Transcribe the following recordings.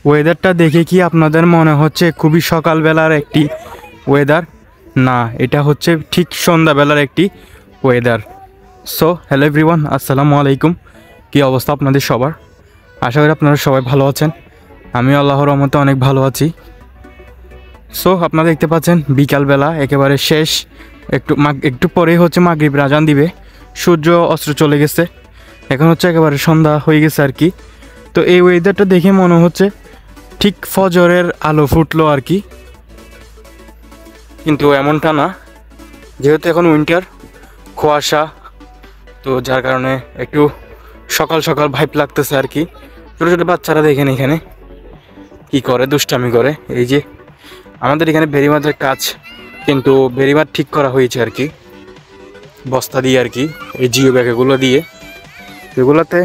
ওয়েদারটা দেখে কি আপনাদের মনে হচ্ছে খুবই সকালবেলার একটি ওয়েদার? না, এটা হচ্ছে ঠিক সন্ধ্যাবেলার একটি ওয়েদার। সো হ্যালো এভরিওয়ান, আসসালামু আলাইকুম। কী অবস্থা আপনাদের সবার? আশা করি আপনারা সবাই ভালো আছেন। আমি আল্লাহর রহমতে অনেক ভালো আছি। সো আপনারা দেখতে পাচ্ছেন বিকালবেলা একেবারে শেষ, একটু পরেই হচ্ছে মাগরিবের আজান দিবে। সূর্য অস্ত চলে গেছে, এখন হচ্ছে একেবারে সন্ধ্যা হয়ে গেছে আর কি। তো এই ওয়েদারটা দেখে মনে হচ্ছে ঠিক ফজরের আলো ফুটলো আর কি, কিন্তু এমনটা না, যেহেতু এখন উইন্টার, কুয়াশা, তো যার কারণে একটু সকাল সকাল ভাইব লাগতেছে আর কি। ছোটো ছোটো বাচ্চারা দেখেন এখানে কি করে, দুষ্টামি করে। এই যে আমাদের এখানে বেড়িবাঁধের কাজ, কিন্তু বেড়িবাঁধ ঠিক করা হয়েছে আর কি বস্তা দিয়ে আর কি, এই জিও ব্যাগগুলো দিয়ে। এগুলোতে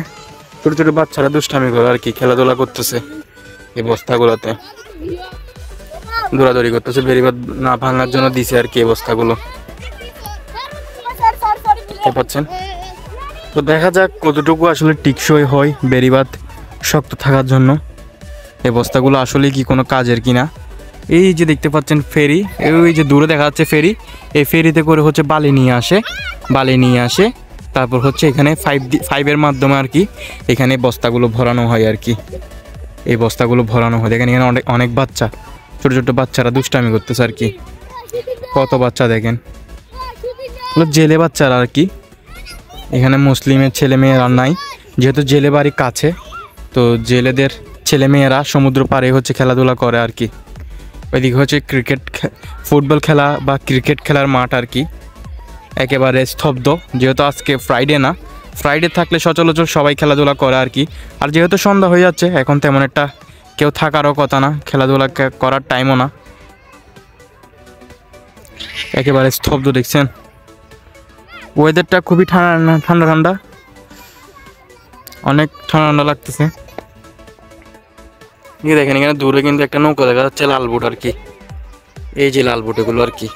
ছোটো ছোটো বাচ্চারা দুষ্টামি করে আর কি, খেলাধুলা করতেছে এই বস্তাগুলোতে, দৌড়াদৌড়ি করতেছে। বেড়িবাঁধ না ভাঙার জন্য দিছে আর কি এই বস্তাগুলো, দেখতে পাচ্ছেন। তো দেখা যাক কতটুকু আসলে টিকসই হয় বেড়িবাঁধ শক্ত থাকার জন্য। এই বস্তাগুলো আসলে কি কোনো কাজের কিনা। এই যে দেখতে পাচ্ছেন ফেরি, এই যে দূরে দেখা যাচ্ছে ফেরি, এই ফেরিতে করে হচ্ছে বালি নিয়ে আসে, তারপর হচ্ছে এখানে ফাইভের মাধ্যমে আর কি এখানে বস্তাগুলো ভরানো হয় আর কি। এই বস্তাগুলো ভরানো হয়, দেখেন এখানে অনেক বাচ্চা, ছোটো ছোটো বাচ্চারা দুষ্টামি করতেছে আর কি। কত বাচ্চা দেখেন, জেলে বাচ্চারা আর কি। এখানে মুসলিমের ছেলে মেয়েরা নাই, যেহেতু জেলে বাড়ি কাছে, তো জেলেদের ছেলে মেয়েরা সমুদ্র পাড়ে হচ্ছে খেলাধুলা করে আর কি। ওইদিকে হচ্ছে ফুটবল খেলা বা ক্রিকেট খেলার মাঠ আর কি, একেবারে স্তব্ধ। যেহেতু আজকে ফ্রাইডে না, ফ্রাইডে থাকলে সচরাচর সবাই খেলাধুলা করে আর কি। আর যেহেতু সন্ধ্যা হয়ে যাচ্ছে, এখন তেমন একটা কেউ থাকারও কথা না, খেলাধুলা করার টাইমও না, একেবারে স্তব্ধ। দেখছেন ওয়েদারটা খুবই ঠান্ডা ঠান্ডা, অনেক ঠান্ডা ঠান্ডা লাগতেছে। দেখেন এখানে দূরে কিন্তু একটা নৌকা দেখা যাচ্ছে, লাল বোট আর কি। এই যে লাল বোট এগুলো আর কি,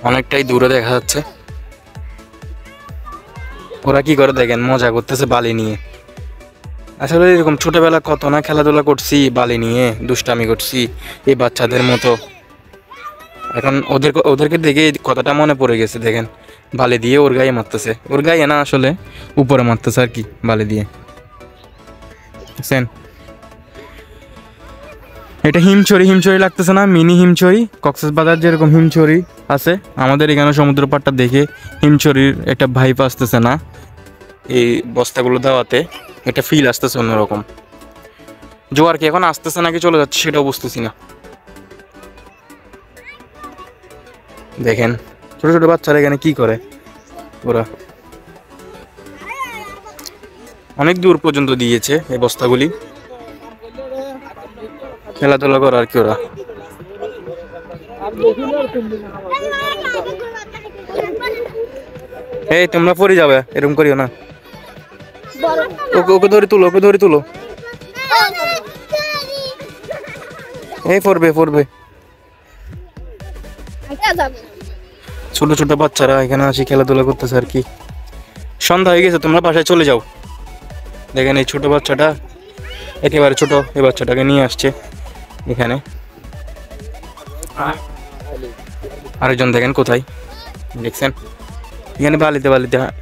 অনেকটাই দূরে দেখা যাচ্ছে। ওরা কি করে দেখেন, মজা করতেছে বালি নিয়ে। আসলে এরকম ছোটবেলা কত না খেলাধুলা করছি, বালি নিয়ে দুষ্টামি করছি এই বাচ্চাদের মতো। এখন ওদেরকে দেখে কথাটা মনে পড়ে গেছে। দেখেন বালি দিয়ে ওর গায়ে মারতেছে, ওর গায়ে না আসলে উপরে মারতেছে আর কি বালি দিয়ে। বুঝছেন, এটা হিমছড়ি লাগতেছে না, মিনি হিমছড়ি। কক্সবাজার যেরকম হিমছড়ি আছে, আমাদের এখানে সমুদ্র পাড়টা দেখে হিমছড়ির একটা ভাইব আসতেছে না, এই বস্তাগুলো দেওয়াতে একটা ফিল আসতেছে অন্যরকম। জোয়ার কি এখন আসতেছে নাকি চলে যাচ্ছে সেটাও বুঝতেছি না। দেখেন ছোট ছোট বাচ্চারা এখানে কি করে, ওরা অনেক দূর পর্যন্ত দিয়েছে এই বস্তাগুলি, খেলাধুলা করা আর কি। ওরা এই তোমরা পড়ে যাবে, এরকম করিও না। ওকে ধরে তুলো। এই পড়বে। ছোট ছোট বাচ্চারা এখানে আসি খেলাধুলা করতেছে আর কি। সন্ধ্যা হয়ে গেছে, তোমরা বাসায় চলে যাও। দেখেন এই ছোট বাচ্চাটা, একেবারে ছোট, এই বাচ্চাটাকে নিয়ে আসছে এখানে। আরেকজন দেখেন কোথায়, দেখছেন এখানে বালিতে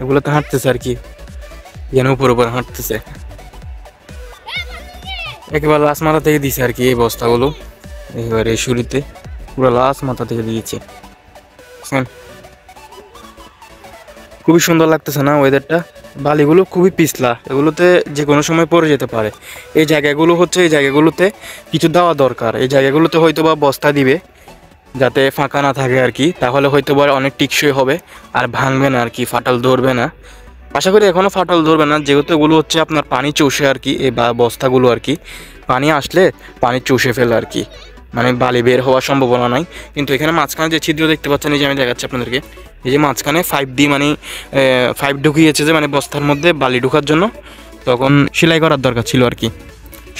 এগুলোতে হাঁটতেছে আর কি, এখানে উপরে হাঁটতেছে। একেবারে লাশ মাথা থেকে দিয়েছে আর কি এই বস্তাগুলো, একেবারে শুরুতে পুরো লাশ মাথা থেকে দিয়েছে। খুবই সুন্দর লাগতেছে না ওয়েদারটা? বালিগুলো খুবই পিছলা, এগুলোতে যে কোনো সময় পড়ে যেতে পারে। এই জায়গাগুলোতে কিছু দেওয়া দরকার। এই জায়গাগুলোতে হয়তো বা বস্তা দিবে যাতে ফাঁকা না থাকে আর কি, তাহলে হয়তো বা অনেক টিকসই হবে আর ভাঙবে না আর কি, ফাটল ধরবে না। আশা করি এখনও ফাটল ধরবে না, যেহেতু এগুলো হচ্ছে আপনার পানি চষে আর কি, এই বস্তাগুলো আর কি পানি আসলে পানি চষে ফেলে আর কি, মানে বালি বের হওয়ার সম্ভাবনা নাই। কিন্তু এখানে মাঝখানে যে ছিদ্র দেখতে পাচ্ছেন, এই যে আমি দেখাচ্ছি আপনাদেরকে, এই যে মাঝখানে 5D মানে 5 ঢুকিয়েছে, যে মানে বস্তার মধ্যে বালি ঢোকার জন্য। তখন সেলাই করার দরকার ছিল আর কি,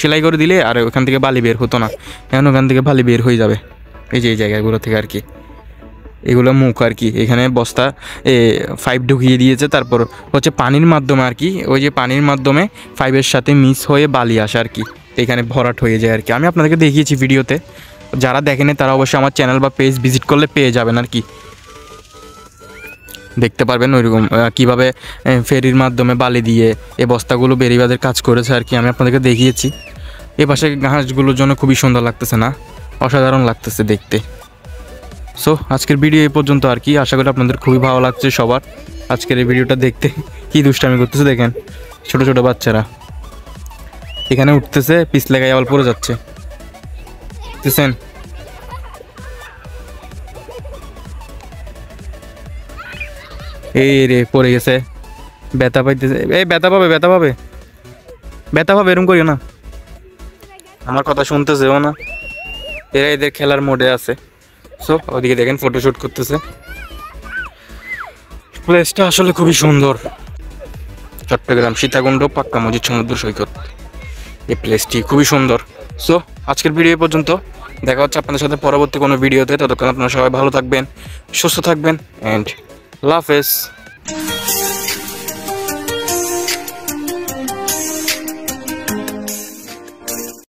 সেলাই করে দিলে আর ওখান থেকে বালি বের হতো না। এখন ওখান থেকে বালি বের হয়ে যাবে এই যে এই জায়গাগুলো থেকে আর কি। এগুলো মুখ আর কি, এখানে বস্তা 5 ঢুকিয়ে দিয়েছে, তারপর হচ্ছে পানির মাধ্যমে আর কি, ওই যে পানির মাধ্যমে 5-এর সাথে মিক্স হয়ে বালি আসে আর কি, এখানে ভরাট হয়ে যায় আর কি। আমি আপনাদেরকে দেখিয়েছি ভিডিওতে, যারা দেখেনি তারা অবশ্যই আমার চ্যানেল বা পেজ ভিজিট করলে পেয়ে যাবেন আর কি, দেখতে পারবেন ওইরকম কীভাবে ফেরির মাধ্যমে বালি দিয়ে এই বস্তাগুলো বেরিবাদের কাজ করেছে আর কি। আমি আপনাদেরকে দেখিয়েছি। এ পাশে ঘাসগুলোর জন্য খুবই সুন্দর লাগতেছে না, অসাধারণ লাগতেছে দেখতে। সো আজকের ভিডিও এই পর্যন্ত আর কি। আশা করি আপনাদের খুবই ভালো লাগছে সবার আজকের এই ভিডিওটা দেখতে। কী দুষ্টামি করতেছে দেখেন, ছোট ছোট বাচ্চারা এখানে উঠতেছে, পিছলে গায়ে আবার পড়ে যাচ্ছে, দেখতেছেন। এই রে পড়ে গেছে, ব্যথা পাইতেছে, এই ব্যথা পাবে ব্যথা পাবে ব্যথা পাবে, এরকম করিও না, আমার কথা শুনতেছেও না। এরা এদের খেলার মোডে আছে। সো ওদিকে দেখেন ফটোশ্যুট করতেছে। প্লেসটা আসলে খুবই সুন্দর, চট্টগ্রাম সীতাকুণ্ড পাক্কা মসজিদ সমুদ্র সৈকত, এই প্লেসটি খুবই সুন্দর। সো আজকের ভিডিও পর্যন্ত, দেখা হচ্ছে আপনাদের সাথে পরবর্তী কোনো ভিডিওতে। ততক্ষণ আপনারা সবাই ভালো থাকবেন, সুস্থ থাকবেন, অ্যান্ড আল্লাহ হাফেজ।